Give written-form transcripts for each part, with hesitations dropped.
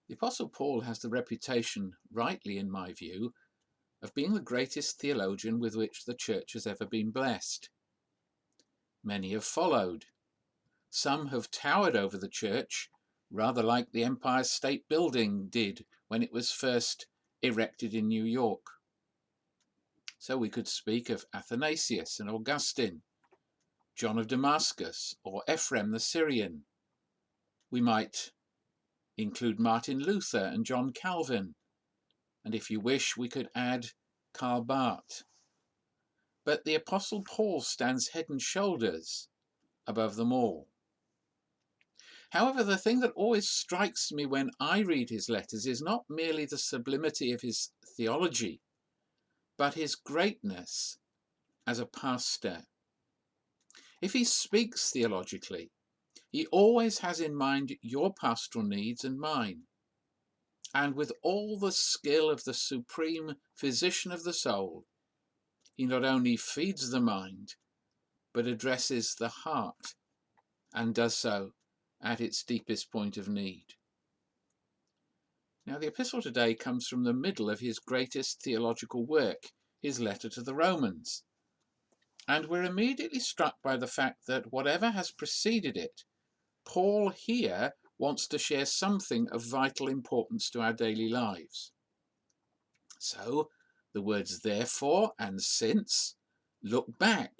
The Apostle Paul has the reputation, rightly in my view, of being the greatest theologian with which the church has ever been blessed. Many have followed. Some have towered over the church, rather like the Empire State Building did when it was first erected in New York. So we could speak of Athanasius and Augustine, John of Damascus, or Ephraim the Syrian. We might include Martin Luther and John Calvin, and if you wish, we could add Karl Barth. But the Apostle Paul stands head and shoulders above them all. However, the thing that always strikes me when I read his letters is not merely the sublimity of his theology, but his greatness as a pastor. If he speaks theologically, he always has in mind your pastoral needs and mine. And with all the skill of the supreme physician of the soul, he not only feeds the mind, but addresses the heart, and does so at its deepest point of need. Now, the epistle today comes from the middle of his greatest theological work, his letter to the Romans. And we're immediately struck by the fact that whatever has preceded it, Paul here wants to share something of vital importance to our daily lives. So, the words therefore and since look back,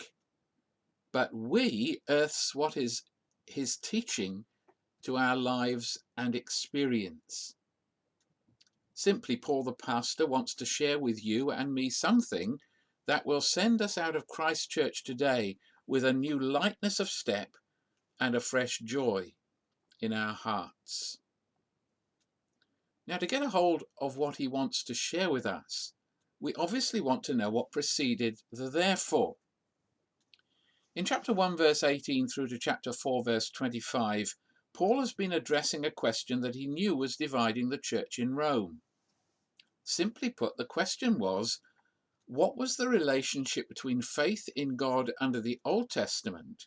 but we earths what is his teaching to our lives and experience. Simply, Paul the pastor wants to share with you and me something that will send us out of Christ's church today with a new lightness of step and a fresh joy in our hearts. Now, to get a hold of what he wants to share with us, we obviously want to know what preceded the therefore. In chapter 1 verse 18 through to chapter 4 verse 25, Paul has been addressing a question that he knew was dividing the church in Rome. Simply put, the question was, what was the relationship between faith in God under the Old Testament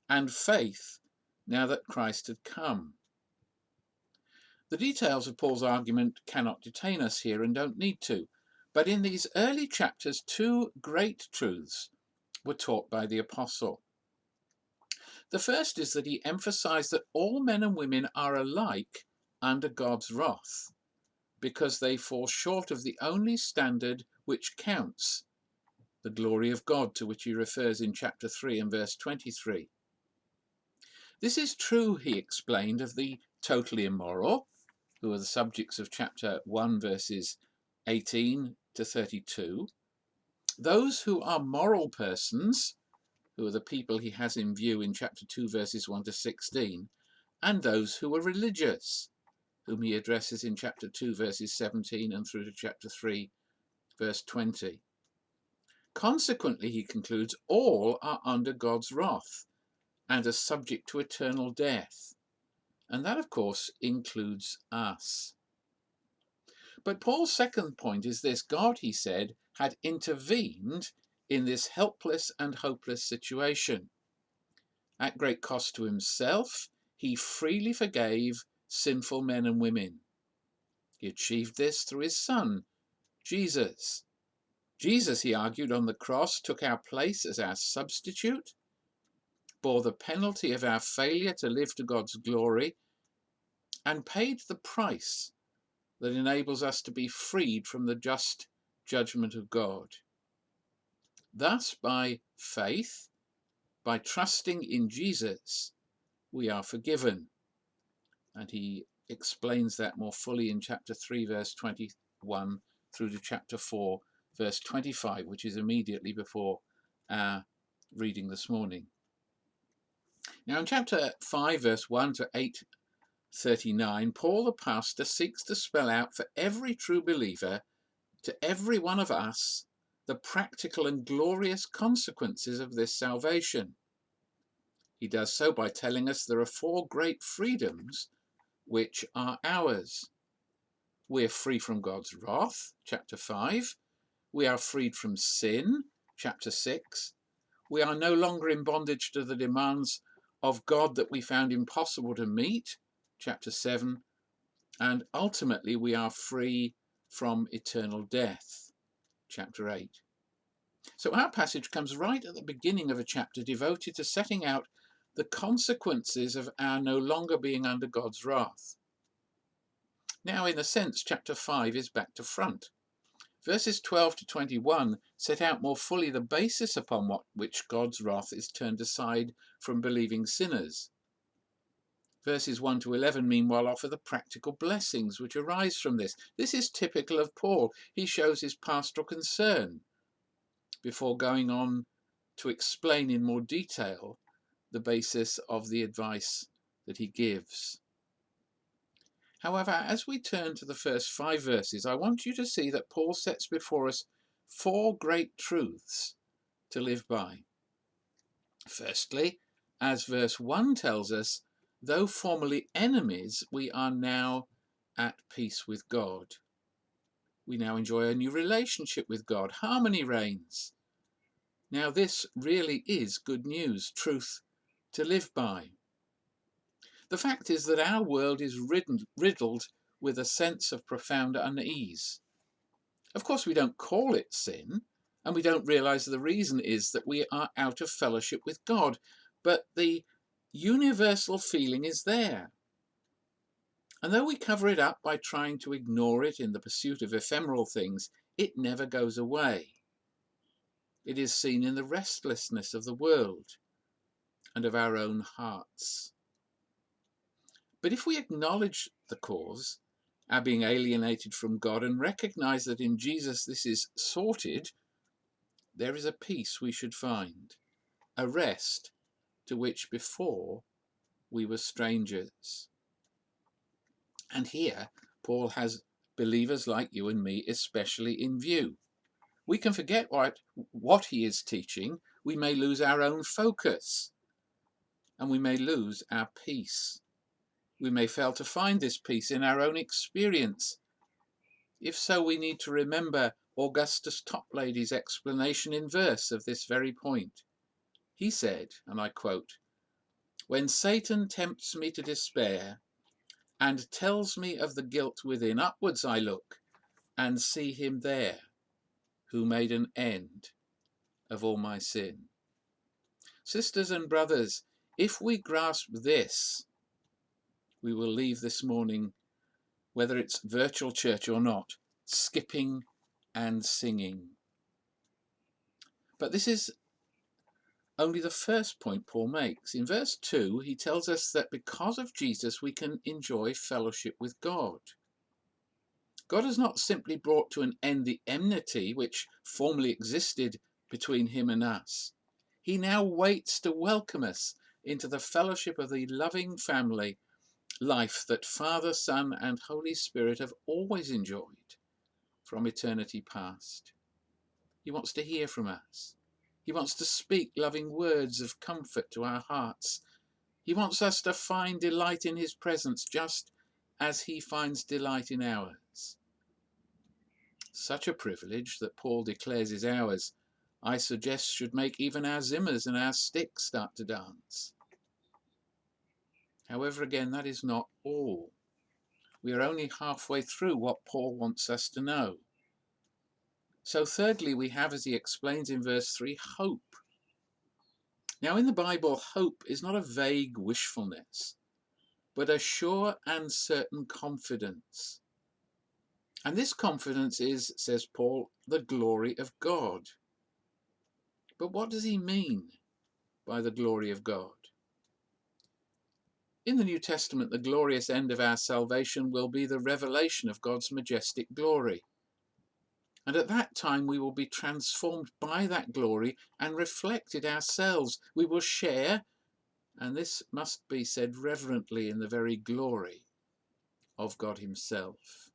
and faith now that Christ had come? The details of Paul's argument cannot detain us here and don't need to, but in these early chapters, two great truths were taught by the apostle. The first is that he emphasized that all men and women are alike under God's wrath, because they fall short of the only standard which counts, the glory of God, to which he refers in chapter 3 and verse 23. This is true, he explained, of the totally immoral, who are the subjects of chapter 1 verses 18 to 32, those who are moral persons, who are the people he has in view in chapter 2 verses 1 to 16, and those who are religious, whom he addresses in chapter 2 verses 17 and through to chapter 3 verse 20. Consequently, he concludes, all are under God's wrath and are subject to eternal death. And that, of course, includes us. But Paul's second point is this: God, he said, had intervened in this helpless and hopeless situation. At great cost to himself, he freely forgave sinful men and women. He achieved this through his Son, Jesus. Jesus, he argued, on the cross took our place as our substitute, bore the penalty of our failure to live to God's glory, and paid the price that enables us to be freed from the just judgment of God. Thus, by faith, by trusting in Jesus, we are forgiven. And he explains that more fully in chapter 3 verse 21 through to chapter 4 verse 25, which is immediately before our reading this morning. Now in chapter 5 verse 1 to 8:39, Paul the pastor seeks to spell out for every true believer, to every one of us, the practical and glorious consequences of this salvation. He does so by telling us there are four great freedoms which are ours. We are free from God's wrath, chapter 5. We are freed from sin, chapter 6. We are no longer in bondage to the demands of God that we found impossible to meet, chapter 7. and ultimately we are free from eternal death. Chapter 8. So our passage comes right at the beginning of a chapter devoted to setting out the consequences of our no longer being under God's wrath. Now, in a sense, chapter 5 is back to front. Verses 12 to 21 set out more fully the basis upon which God's wrath is turned aside from believing sinners. Verses 1 to 11, meanwhile, offer the practical blessings which arise from this. This is typical of Paul. He shows his pastoral concern before going on to explain in more detail the basis of the advice that he gives. However, as we turn to the first 5 verses, I want you to see that Paul sets before us 4 great truths to live by. Firstly, as verse 1 tells us, though formerly enemies, we are now at peace with God. We now enjoy a new relationship with God. Harmony reigns. Now this really is good news, truth to live by. The fact is that our world is riddled with a sense of profound unease. Of course, we don't call it sin, and we don't realize the reason is that we are out of fellowship with God, but the universal feeling is there. And though we cover it up by trying to ignore it in the pursuit of ephemeral things, it never goes away. It is seen in the restlessness of the world and of our own hearts. But if we acknowledge the cause, our being alienated from God, and recognize that in Jesus this is sorted, there is a peace we should find, a rest to which before we were strangers. And here Paul has believers like you and me especially in view. We can forget what he is teaching, we may lose our own focus, and we may lose our peace. We may fail to find this peace in our own experience. If so, we need to remember Augustus Toplady's explanation in verse of this very point. He said, and I quote, "When Satan tempts me to despair and tells me of the guilt within, upwards I look and see him there who made an end of all my sin." Sisters and brothers, if we grasp this, we will leave this morning, whether it's virtual church or not, skipping and singing. But this is only the first point Paul makes. In verse 2, he tells us that because of Jesus we can enjoy fellowship with God. God has not simply brought to an end the enmity which formerly existed between him and us. He now waits to welcome us into the fellowship of the loving family life that Father, Son, and Holy Spirit have always enjoyed from eternity past. He wants to hear from us. He wants to speak loving words of comfort to our hearts. He wants us to find delight in his presence just as he finds delight in ours. Such a privilege that Paul declares is ours, I suggest should make even our zimmers and our sticks start to dance. However, again, that is not all. We are only halfway through what Paul wants us to know. So thirdly, we have, as he explains in verse 3, hope. Now in the Bible, hope is not a vague wishfulness, but a sure and certain confidence. And this confidence is, says Paul, the glory of God. But what does he mean by the glory of God? In the New Testament, the glorious end of our salvation will be the revelation of God's majestic glory. And at that time we will be transformed by that glory and reflect it ourselves. We will share, and this must be said reverently, in the very glory of God himself.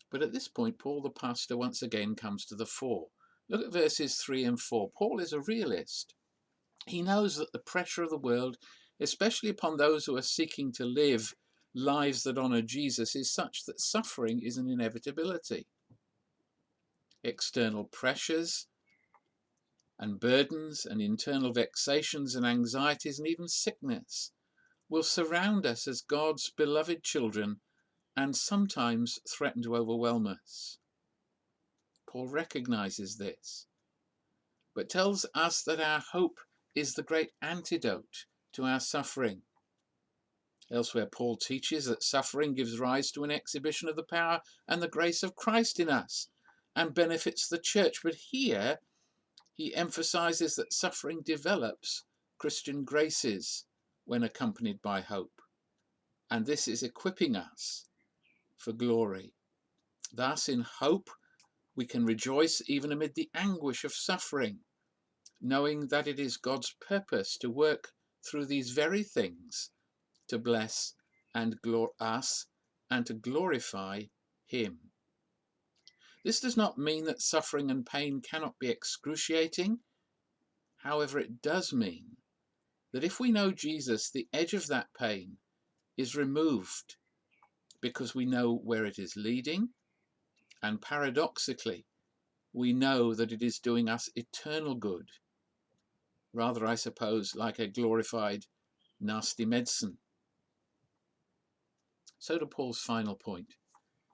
But at this point, Paul the pastor once again comes to the fore. Look at verses 3 and 4. Paul is a realist. He knows that the pressure of the world, especially upon those who are seeking to live lives that honour Jesus, is such that suffering is an inevitability. External pressures and burdens and internal vexations and anxieties and even sickness will surround us as God's beloved children and sometimes threaten to overwhelm us. Paul recognizes this, but tells us that our hope is the great antidote to our suffering. Elsewhere, Paul teaches that suffering gives rise to an exhibition of the power and the grace of Christ in us and benefits the church. But here, he emphasizes that suffering develops Christian graces when accompanied by hope, and this is equipping us for glory. Thus, in hope, we can rejoice even amid the anguish of suffering, knowing that it is God's purpose to work through these very things to bless and us and to glorify him. This does not mean that suffering and pain cannot be excruciating. However, it does mean that if we know Jesus, the edge of that pain is removed because we know where it is leading, and paradoxically, we know that it is doing us eternal good. Rather, I suppose, like a glorified nasty medicine. So to Paul's final point.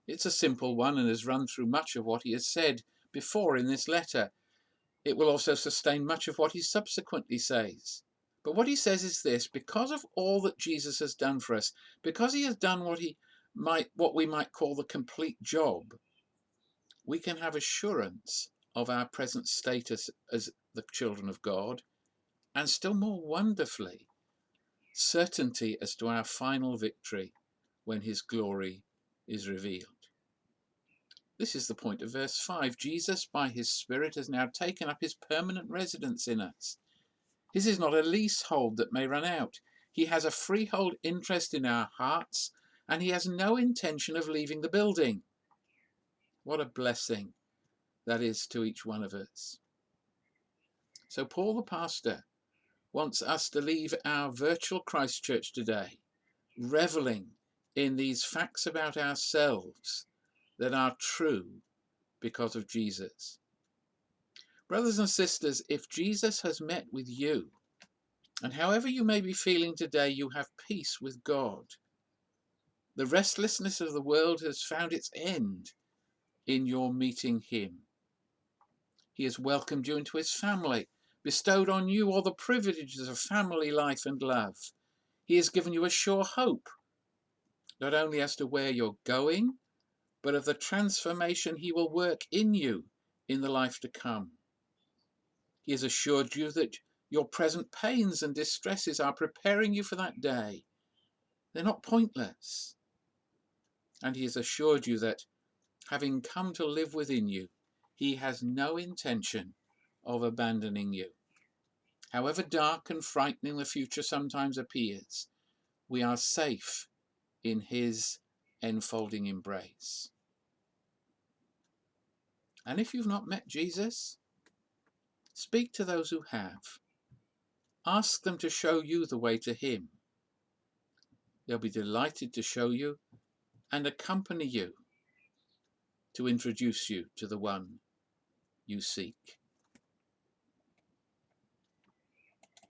It's a simple one and has run through much of what he has said before in this letter. It will also sustain much of what he subsequently says. But what he says is this: because of all that Jesus has done for us, because he has done what we might call the complete job, we can have assurance of our present status as the children of God, and still more wonderfully, certainty as to our final victory when his glory is revealed. This is the point of verse 5. Jesus, by his Spirit, has now taken up his permanent residence in us. His is not a leasehold that may run out. He has a freehold interest in our hearts, and he has no intention of leaving the building. What a blessing that is to each one of us. So Paul the pastor wants us to leave our virtual Christchurch today reveling in these facts about ourselves that are true because of Jesus. Brothers and sisters, if Jesus has met with you, and however you may be feeling today, you have peace with God. The restlessness of the world has found its end in your meeting him. He has welcomed you into his family, bestowed on you all the privileges of family life and love. He has given you a sure hope, not only as to where you're going, but of the transformation he will work in you in the life to come. He has assured you that your present pains and distresses are preparing you for that day. They're not pointless. And he has assured you that, having come to live within you, he has no intention of abandoning you. However dark and frightening the future sometimes appears, we are safe in his enfolding embrace. And if you've not met Jesus, speak to those who have. Ask them to show you the way to him. They'll be delighted to show you and accompany you to introduce you to the one you seek.